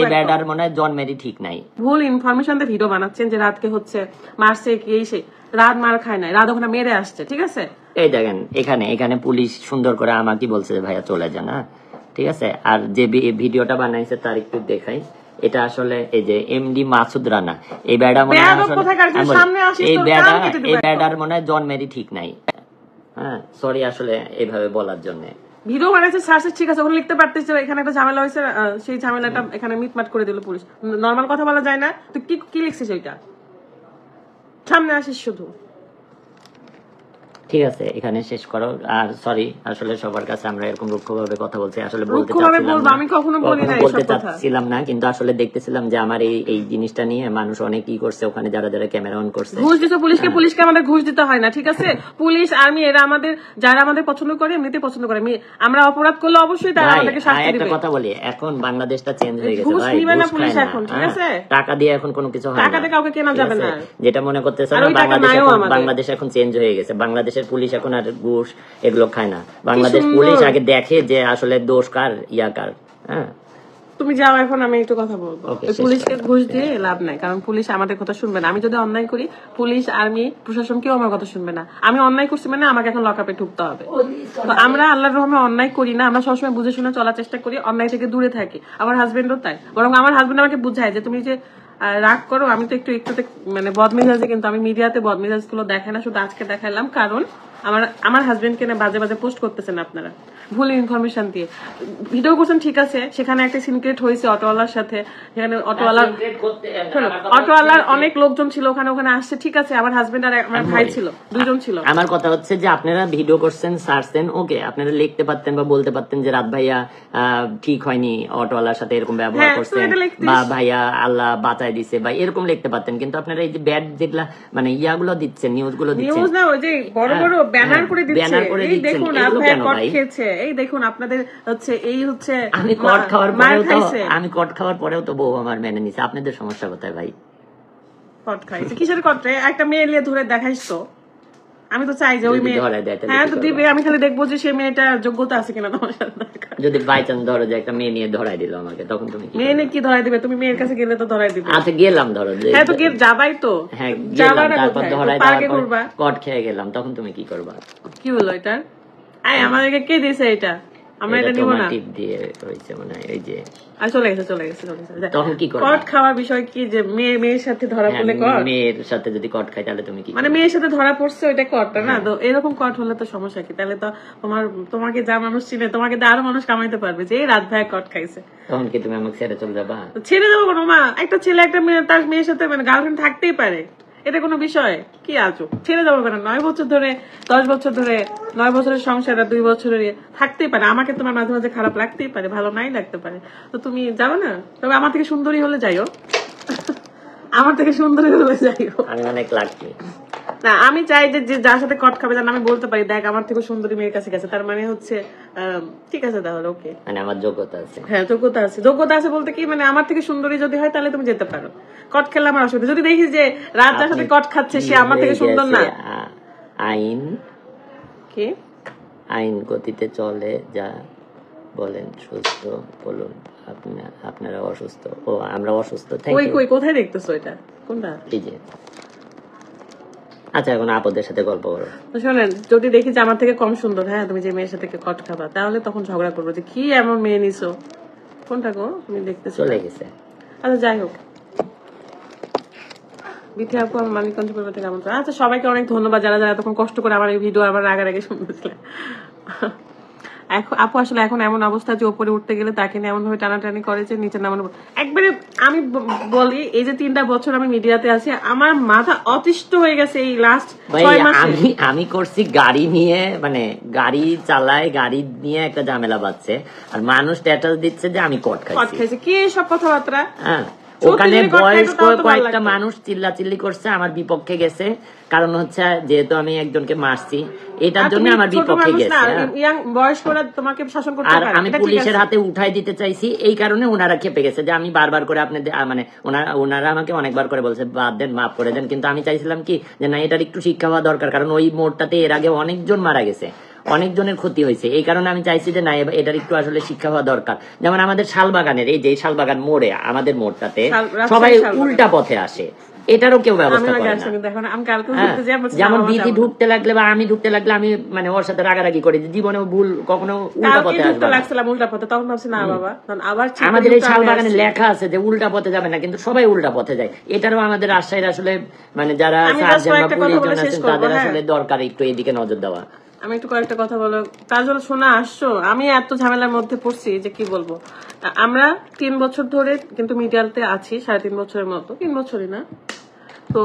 এই ব্যাডার মনে হয় জন্মেরই ঠিক নাই, ভুল ইনফরমেশন দিয়ে ভিডিও বানাচ্ছেন যে রাতকে হচ্ছে মারছে কি সে, রাত মার খায় নাই, রাত ওখানে মেরে আসছে, ঠিক আছে? এই দেখেন এখানে পুলিশ সুন্দর করে আমাকে বলছে যে ভাইয়া চলে যান, হ্যাঁ ঠিক আছে। আর যে ভিডিওটা বানাইছে তার একটু দেখাই, এটা আসলে এই যে এমডি মাসুদ রানা, এই ব্যাডা মনে হয় এই ব্যাডার মনে হয় জন্মেরই ঠিক নাই। হ্যাঁ সরি আসলে এইভাবে বলার জন্য। ভিডিও বানাইছে সার্চে, ঠিক আছে, ওখানে লিখতে পারতেছে এখানে একটা ঝামেলা হয়েছে, সেই ঝামেলাটা এখানে মিটমাট করে দিল পুলিশ। নর্মাল কথা বলা যায় না? তো কি লিখছিস ওইটা? সামনে আসিস শুধু। ঠিক আছে এখানে শেষ করো। আর সরি আসলে সবার কাছে আমরা এরকম রুক্ষভাবে কথা বলছি, আসলে বলতে চাচ্ছিলাম না, কিন্তু আসলে দেখতেছিলাম যে আমার এই জিনিসটা নিয়ে মানুষ অনেক কি করছে ওখানে, যারা যারা ক্যামেরা অন করছে। ঘুষ দিতে পুলিশকে আমাদের ঘুষ দিতে হয় না, ঠিক আছে? পুলিশ আর্মি এরা আমাদের, যারা আমাদের পছন্দ করে এমনিতে পছন্দ করে। আমরা অপরাধ করলে অবশ্যই তারা আমাদেরকে শাস্তি দিবে। একটা কথা বলি, এখন বাংলাদেশটা চেঞ্জ হয়ে গেছে ঘুষ নিবে না পুলিশ এখন, ঠিক আছে? টাকা দিয়ে এখন কোনো কিছু হয় না, টাকা দিয়ে কাউকে কেনা যাবে না, যেটা মনে করতেছে বাংলাদেশ এখন চেঞ্জ হয়ে গেছে। বাংলাদেশের পুলিশ এখন আর ঘুষ এগুলো খায় না। বাংলাদেশ পুলিশ আগে দেখে যে আসলে দোষ কার ইয়া কার। হ্যাঁ তুমি যাও, এখন আমি একটু কথা বলবো। পুলিশকে ঘুষ দিয়ে লাভ নাই, কারণ পুলিশ আমাদের কথা শুনবে না। আমি যদি অন্যায় করি, পুলিশ আর্মি প্রশাসন কেউ আমার কথা শুনবে না। আমি অন্যায় করছি মানে আমাকে এখন লকআপে ঢুকতে হবে। তো আমরা আল্লাহর রহমে অন্যায় করি না, আমরা সবসময় বুঝে শুনে চলার চেষ্টা করি, অন্যায় থেকে দূরে থাকি। আমার হাজবেন্ডও তাই, বরং আমার হাজবেন্ড আমাকে বুঝায় যে তুমি যে রাগ করো, আমি তো একটু মানে বদমেজাজে, কিন্তু আমি মিডিয়াতে বদমেজাজ গুলো দেখাই না, শুধু আজকে দেখাইলাম কারণ আমার হাজবেন্ডকে না বাজে বাজে পোস্ট করতেছেন আপনারা ভুল ইনফরমেশন দিয়ে। ভিডিও করছেন ঠিক আছে, সেখানে একটা সিনক্রেট হয়েছে অটোওয়ালার সাথে, সেখানে অটোওয়ালার অনেক লোকজন ছিল ওখানে আসছে, ঠিক আছে। আমার হাজবেন্ড আর আমার ভাই ছিল, দুজন ছিল। আমার কথা হচ্ছে যে আপনারা ভিডিও করছেন, ছাড়ছেন, ওকে, আপনারা লিখতে পারতেন বা বলতে পারতেন যে রাত ভাইয়া ঠিক হয়নি, অটোওয়ালার সাথে এরকম ব্যবহার করছেন, বা ভাইয়া আল্লাহ বাঁচায় দিছে, বা এরকম লিখতে পারতেন। কিন্তু আপনারা এই যে ব্যাড যেগুলা মানে ইয়াগুলো দিচ্ছেন, নিউজ গুলো দিচ্ছেন, নিউজ না ওই যে বড় বড় ব্যানার করে দিচ্ছে, এই দেখুন আপনারা কট খেয়েছে, এই দেখুন আপনাদের হচ্ছে এই হচ্ছে। আমি কট খাওয়ার পরেও তো বউ আমার মেনে নিছে, আপনাদের সমস্যা কোথায় ভাই? কট খাইছে কিসের কট রে? একটা মেয়ে নিয়ে ধরে দেখাইছ তো? আমি তো চাই যে ওই মেয়ে, হ্যাঁ তো দিবে, আমি খালি দেখবো যে সেই মেয়েটার যোগ্যতা আছে কিনা তোমার সাথে। যদি বাই চান্স ধরো যে একটা মেয়ে নিয়ে ধরাই দিল আমাকে, তখন তুমি মেয়ে নিয়ে কি ধরাই দিবে? তুমি মেয়ের কাছে গেলে তো ধরাই দিবে। আচ্ছা গেলাম, ধরো হ্যাঁ তো যাবাই তো, হ্যাঁ গেলাম, তারপর ধরাই দেওয়ার কট খেয়ে গেলাম, তখন তুমি কি করবা? কি হলো এটা? আমাদেরকে কে দিয়েছে এটা? আমরা এটা নিব না। টিপ দিয়ে হইছে মানে এই যে চলে গেছে। তখন কি করবা? কট খাওয়ার বিষয় কি যে মেয়ের সাথে ধরা পড়লে কট? মেয়ের সাথে যদি কট খাই তাহলে তুমি কি মানে মেয়ের সাথে ধরা পড়ছে ওইটা কটটা না? তো এরকম কট হলে তো সমস্যা কি? তাহলে তো তোমাকে যা মানুষ চিনে, তোমাকে আরো মানুষ কামাইতে পারবে যে রাত ভাই কট খাইছে। তখন কি তুমি আমাকে ছেড়ে চলে যাবা? ছেড়ে যাবো কোনো মা? একটা ছেলে একটা মেয়ে তার মেয়ের সাথে মানে গার্লফ্রেন্ড থাকতেই পারে, এটা কোনো বিষয় কি? আছো ছেড়ে যাবো কেন? 9 বছর ধরে 10 বছর ধরে 9 বছরের সংসার 2 বছরের থাকতেই পারে। আমাকে তোমার মাঝে মাঝে খারাপ লাগতেই পারে, ভালো নাই লাগতে পারে, তো তুমি যাবে না? তবে আমার থেকে সুন্দরী হলে যাইও, আমার থেকে সুন্দরী হলে যাইও। আমি অনেক লাগছি না, আমি চাই যে যার সাথে কট খাবে যেন আমি বলতে পারি দেখ আমার থেকে সুন্দরী মেয়ের কাছে গেছে, তার মানে হচ্ছে ঠিক আছে তাহলে ওকে, মানে আমার যোগ্যতা আছে। হ্যাঁ যোগ্যতা আছে বলতে কি মানে আমার থেকে সুন্দরী যদি হয় তাহলে তুমি যেতে পারো। কট খেলে আমার অসুবিধা, যদি দেখি যে রাত যার সাথে কট খাচ্ছে সে আমার থেকে সুন্দর না। আইন গতিতে চলে, যা বলেন সুস্থ বলুন, আপনারা অসুস্থ। ও আমরা অসুস্থ। কোথায় দেখতেছো এটা? কোনটা? এই যে আচ্ছা এখন আপদের সাথে গল্প করো। শোনেন, যদি দেখি যে আমার থেকে কম সুন্দর, হ্যাঁ তুমি যে মেয়ের সাথে কট খাবা, তাহলে তখন ঝগড়া করবো যে কি এমন মেয়ে নিছো। কোনটা গো তুমি দেখতেছো? চলে গেছে। আচ্ছা যাই হোক, বিথি আপু আমার মানিকগঞ্জ পরিবার থেকে আমন্ত্রণ। আচ্ছা সবাইকে অনেক ধন্যবাদ যারা যারা তখন কষ্ট করে আমার এই ভিডিও আমার আগে শুনতেছিলেন। আপু আসলে এখন এমন অবস্থা যে উপরে উঠতে গেলে তাকে নিয়ে এমন ভাবে টানাটানি করে যে নিচে নামানো একবারে। আমি বলি এই যে 3টা বছর আমি মিডিয়াতে আছি, আমার মাথা অতিষ্ঠ হয়ে গেছে এই লাস্ট 6 মাসে। আমি করছি গাড়ি নিয়ে, মানে গাড়ি চালায়, গাড়ি নিয়ে একটা ঝামেলা বাজছে, আর মানুষ স্ট্যাটাস দিচ্ছে যে আমি কট খাইছি। কি সব কথাবার্তা? হ্যাঁ ওখানে বয়স্ক কয়েকটা মানুষ চিল্লাচিল্লি করছে, আমার বিপক্ষে গেছে, কারণ হচ্ছে যেহেতু আমি একজনকে মারছি, এটার জন্য আমার বিপক্ষে গেছে। আর আমি পুলিশের হাতে উঠাই দিতে চাইছি, এই কারণে ওনারা খেপে গেছে যে আমি বারবার করে আপনাদের মানে ওনারা আমাকে অনেকবার করে বলছে বাদ দেন, মাফ করে দেন, কিন্তু আমি চাইছিলাম কি যে না, এটার একটু শিক্ষা হওয়া দরকার, কারণ ওই মোড়টাতে এর আগে অনেকজন মারা গেছে, অনেকজনের ক্ষতি হয়েছে। এই কারণে আমি চাইছি যে না, এটার একটু আসলে শিক্ষা হওয়া দরকার। যেমন আমাদের শালবাগানের এই যে শালবাগান মোড়ে, আমাদের মোড়টাতে সবাই উল্টা পথে আসে, এটারও কেউ ব্যবস্থা করে না। যেমন দিদি ঢুকতে লাগলে বা আমি ঢুকতে লাগলে আমি মানে ওর সাথে রাগারাগি করি, জীবনে ভুল কখনো উল্টা পথে আসবে না। আমাদের এই শালবাগানে লেখা আছে যে উল্টা পথে যাবে না, কিন্তু সবাই উল্টা পথে যায়। এটারও আমাদের রাজশাহীর আসলে মানে যারা সার্জন বা পুলিশজন আছেন তাদের আসলে দরকার একটু এদিকে নজর দেওয়া। আমি একটু কয়েকটা কথা বলো। কাজল শোনা আসছো, আমি এত ঝামেলার মধ্যে পড়ছি যে কি বলবো। আমরা 3 বছর ধরে কিন্তু মিডিয়াতে আছি, 3.5 বছরের মতো, 3 বছরই না, তো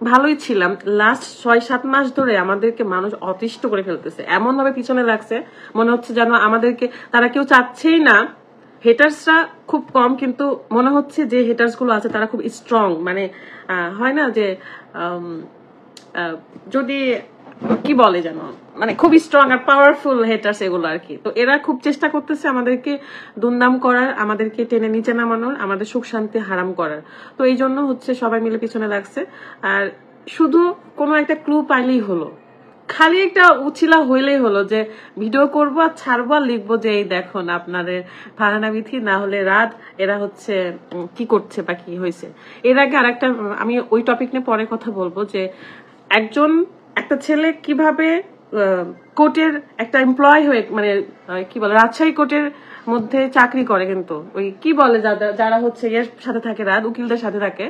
ভালোই ছিলাম। লাস্ট 6-7 মাস ধরে আমাদেরকে মানুষ অতিষ্ঠ করে ফেলতেছে, এমন ভাবে পিছনে লাগছে মনে হচ্ছে যেন আমাদেরকে তারা কেউ চাচ্ছেই না। হেটার্সরা খুব কম, কিন্তু মনে হচ্ছে যে হেটার্স গুলো আছে তারা খুব স্ট্রং, মানে হয় না যে যদি কি বলে যেন, মানে খুব স্ট্রং আর পাওয়ারফুল হেটার্স এগুলো আর কি। তো এরা খুব চেষ্টা করতেছে আমাদেরকে দুর্নাম করার, আমাদেরকে টেনে নিচে নামানোর, আমাদের সুখ শান্তি হারাম করার। তো এই জন্য হচ্ছে সবাই মিলে পিছনে লাগছে। আর শুধু কোনো একটা ক্লু পাইলেই হলো, খালি একটা উছিলা হইলেই হলো যে ভিডিও করবো আর ছাড়বো আর লিখবো যে এই দেখুন আপনাদের ফারহানা বিথি না হলে রাত এরা হচ্ছে কি করছে বা কি হয়েছে। এর আগে আরেকটা, আমি ওই টপিক নিয়ে পরে কথা বলবো, যে একটা ছেলে কিভাবে কোর্টের একটা এমপ্লয় হয়ে, মানে কি বলে, রাজশাহী কোর্টের মধ্যে চাকরি করে, কিন্তু ওই কি বলে যারা হচ্ছে এর সাথে থাকে, রাত উকিলদের সাথে থাকে,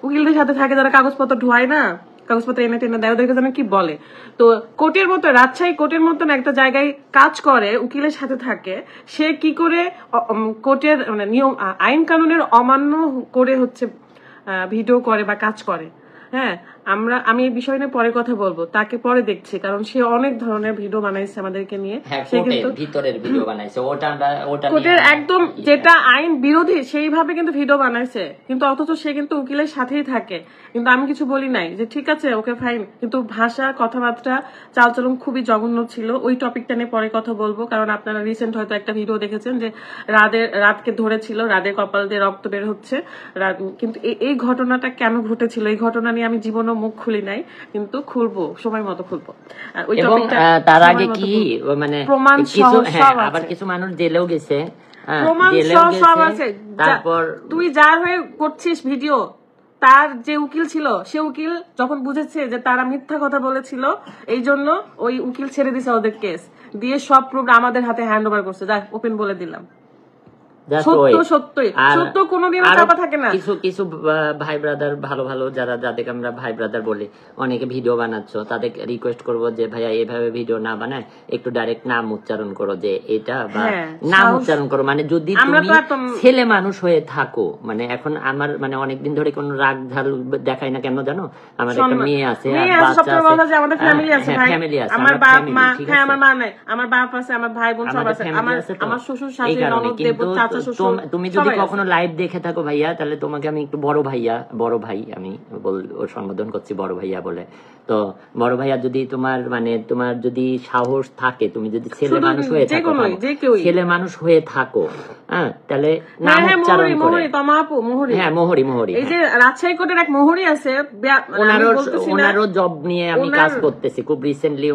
উকিলদের সাথে থাকে যারা কাগজপত্র ঢোয়ায় না, কাগজপত্র এনে টেনে দেয়, ওদেরকে যেন কি বলে। তো কোর্টের মতো, রাজশাহী কোর্টের মতন একটা জায়গায় কাজ করে, উকিলের সাথে থাকে, সে কি করে কোর্টের মানে নিয়ম আইন কানুনের অমান্য করে হচ্ছে ভিডিও করে বা কাজ করে। হ্যাঁ, আমি এই বিষয় নিয়ে পরে কথা বলবো, তাকে পরে দেখছি, কারণ সে অনেক ধরনের ভিডিও বানাইছে আমাদেরকে নিয়ে। সে কিন্তু ভিতরের ভিডিও বানাইছে, কোর্টের একদম যেটা আইন বিরোধী সেইভাবে কিন্তু ভিডিও বানাইছে, কিন্তু অথচ সে কিন্তু উকিলের সাথেই থাকে। কিন্তু আমি কিছু বলি নাই যে ঠিক আছে ওকে ফাইন, কিন্তু ভাষা, কথাবার্তা, চালচলন খুবই জঘন্য ছিল। ওই টপিকটা নিয়ে পরে কথা বলবো, কারণ আপনারা রিসেন্ট হয়তো একটা ভিডিও দেখেছেন যে রাতকে ধরেছিল, রাদের কপাল দিয়ে রক্ত বের হচ্ছে। কিন্তু এই ঘটনাটা কেন ঘটেছিল, এই ঘটনা নিয়ে আমি জীবনও মুখ খুলি নাই, কিন্তু খুলবো, সময় মতো খুলবো। ওই টপিকটা তার আগে কি মানে প্রমাণ কিছু, আবার কিছু মানুষ জেলেও গেছে, প্রমাণ সব আছে। তারপর তুই যার হয়ে করছিস ভিডিও, তার যে উকিল ছিল, সে উকিল যখন বুঝেছে যে তারা মিথ্যা কথা বলেছিল, এই জন্য ওই উকিল ছেড়ে দিছে ওদের কেস দিয়ে, সব প্রুফ আমাদের হাতে হ্যান্ড ওভার করছে। যা ওপেন বলে দিলাম, সত্য কোনোদিনও চাপা থাকে না। কিছু ভাই ব্রাদার ভালো ভালো যাদেরকে আমরা ভাই ব্রাদার বলি, অনেকে ভিডিও বানাচ্ছ, তাদের রিকোয়েস্ট করবো যে ভাইয়া এইভাবে ভিডিও না বানায়, একটু ডাইরেক্ট নাম উচ্চারণ করো যে এটা, বা নাম উচ্চারণ করো। মানে যদি তুমি ছেলে মানুষ হয়ে থাকো, মানে এখন আমার মানে অনেকদিন ধরে কোন রাগ ঝাল দেখাই না কেন জানো, আমার একটা মেয়ে আছে, আমাদের ফ্যামিলি আছে, আমার বাপ মা, আমার মা নাই, আমার বাপ আছে, আমার ভাই বোন সব আছে, আমার শ্বশুর শাশুড়ি ননদ দেবর চাচা শ্বশুর। তুমি যদি কখনো লাইভ দেখে থাকো ভাইয়া, তাহলে তোমাকে আমি একটু বড় ভাই আমি সম্বোধন করছি বড় ভাইয়া বলে। তো বড় ভাইয়া, যদি তোমার যদি সাহস থাকে, তুমি যদি ছেলে মানুষ হয়ে থাকো, হ্যাঁ, তাহলে নাম উচ্চারণ করে। হ্যাঁ, মোহরি। এই যে রাজশাহী কোর্টের এক মোহরি আছে, ওনারও জব নিয়ে আমি কাজ করতেছি খুব রিসেন্টলি,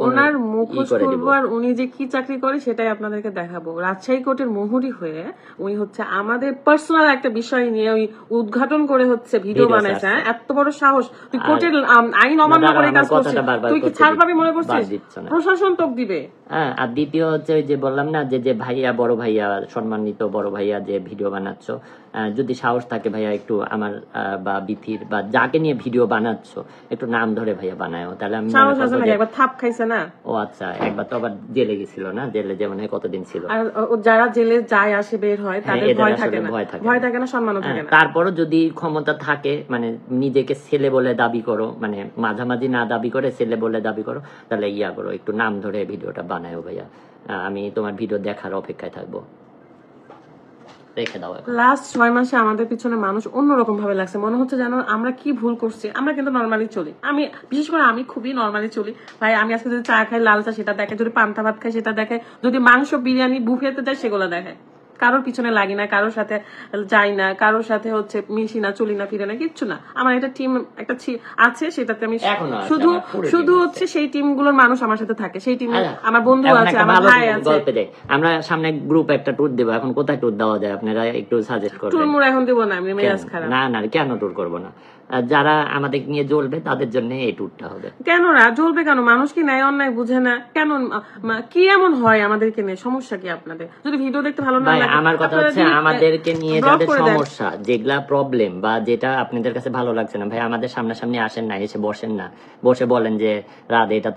ওনার মুখোশ খুলবো আর উনি যে কি চাকরি করে সেটাই আপনাদেরকে দেখাবো। রাজশাহী কোর্টের মোহরি হয়ে উনি হচ্ছে আমাদের পার্সোনাল একটা বিষয় নিয়ে ওই উদ্ঘাটন করে হচ্ছে ভিডিও বানাইছে। এত বড় সাহস, তুই কোর্টের আইন অমান্য করে কাজ করছিস, তুই কি ছাড় পাবি মনে করছিস? প্রশাসন তোক দিবে। হ্যাঁ, আর দ্বিতীয় হচ্ছে ওই যে বললাম না যে ভাইয়া, বড় ভাইয়া, সম্মানিত বড় ভাইয়া যে ভিডিও বানাচ্ছ, যদি সাহস থাকে ভাইয়া একটু আমার বা বিথির বা যাকে নিয়ে ভিডিও বানাচ্ছ একটু নাম ধরে ভাইয়া বানায়, তাহলে আমি একবার থাপ খাইছে না। ও আচ্ছা, একবার তো আবার জেলে গেছিল না, জেলে যেমন কতদিন ছিল। আর যারা জেলে যায় আসে বের হয় তাদের ভয় থাকে না, সম্মানও থাকে না। তারপরও যদি ক্ষমতা থাকে, মানে নিজেকে ছেলে বলে দাবি করো, মানে মাঝামাঝি না দাবি করে ছেলে বলে দাবি করো, তাহলে ইয়া করো, একটু নাম ধরে ভিডিওটা বানায়ো ভাইয়া। আমি তোমার ভিডিও দেখার অপেক্ষায় থাকবো। লাস্ট 6 মাসে আমাদের পিছনে মানুষ অন্যরকম ভাবে লাগছে, মনে হচ্ছে যেন আমরা কি ভুল করছি। আমরা কিন্তু নর্মালি চলি, আমি বিশেষ করে আমি খুবই নর্মালি চলি ভাই। আমি আজকে যদি চা খাই লাল চা সেটা দেখে, যদি পান্তা ভাত খাই সেটা দেখে, যদি মাংস বিরিয়ানি বুফেতে যাই সেগুলো দেখে, কারোর পিছনে লাগি না, কারোর সাথে যাই না, কারোর সাথে হচ্ছে মিশি না, চলি না, ফিরে না, কিচ্ছু না। আমার একটা টিম একটা আছে, সেটাতে আমি শুধু হচ্ছে সেই টিম গুলোর মানুষ আমার সাথে থাকে, সেই টিমে আমার বন্ধু আছে, আমার ভাই আছে। আমরা সামনে গ্রুপ একটা ট্যুর দেবো, এখন কোথায় ট্যুর দেওয়া যায় আপনারা একটু সাজেস্ট করবেন। ট্যুর মুর এখন দেব না, আমি মেজাজ খারাপ। না কেন ট্যুর করবো না? যারা আমাদের নিয়ে জ্বলবে তাদের জন্য এই ট্যুরটা হবে। কেন না জ্বলবে? কেন? মানুষ কি ন্যায় অন্যায় বুঝে না? কেন কি এমন হয় আমাদেরকে নিয়ে? সমস্যা কি আপনাদের? যদি ভিডিও দেখতে ভালো না লাগে, আমার কথা হচ্ছে আমাদেরকে নিয়ে যাদের সমস্যা, যেগুলা প্রবলেম বা যেটা আপনাদের কাছে ভালো লাগছে না, ভাই আমাদের সামনাসামনি আসেন না, এসে বসেন না, বসে বলেন যে রাত এটা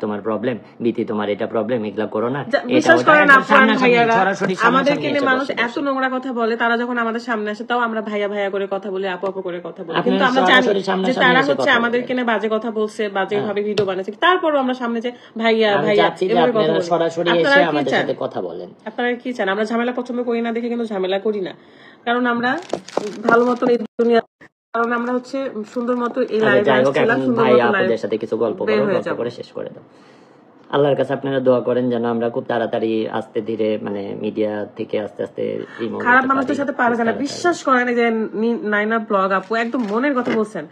তোমার প্রবলেম, বিথি তোমার এটা প্রবলেম, এগুলা করো না। বিশ্বাস করেন আপনারা ভাইয়ারা, আমাদেরকে নিয়ে মানুষ এত নোংরা কথা বলে, তারা যখন আমাদের সামনে আসে তাও আমরা ভাইয়া ভাইয়া করে কথা বলি, আপু আপু করে কথা বলি, কিন্তু আমরা জানি যে তারা হচ্ছে আমাদেরকে নিয়ে বাজে কথা বলছে, বাজে ভাবে ভিডিও বানাচ্ছে, তারপরও আমরা সামনে যে ভাইয়া ভাইয়া এভাবে কথা বলি। সরাসরি এসে আমাদের সাথে কথা বলেন। আপনারা কি চান? আমরা ঝামেলা পছন্দ করি না দেখে কিন্তু ঝামেলা করি না, কারণ আমরা ভালো মতন এই দুনিয়া, কারণ আমরা হচ্ছে সুন্দর মতো এই লাইভে আসছিলাম, সুন্দর মতো আপনাদের সাথে কিছু গল্প করে শেষ করে দাও। আল্লাহর কাছে আপনারা দোয়া করেন যেন আমরা খুব তাড়াতাড়ি আস্তে ধীরে মানে মিডিয়া থেকে আস্তে আস্তে খারাপ মানুষদের সাথে পারা যায় না। বিশ্বাস করেন যে নাইনা ব্লগ আপু একদম মনের কথা বলছেন।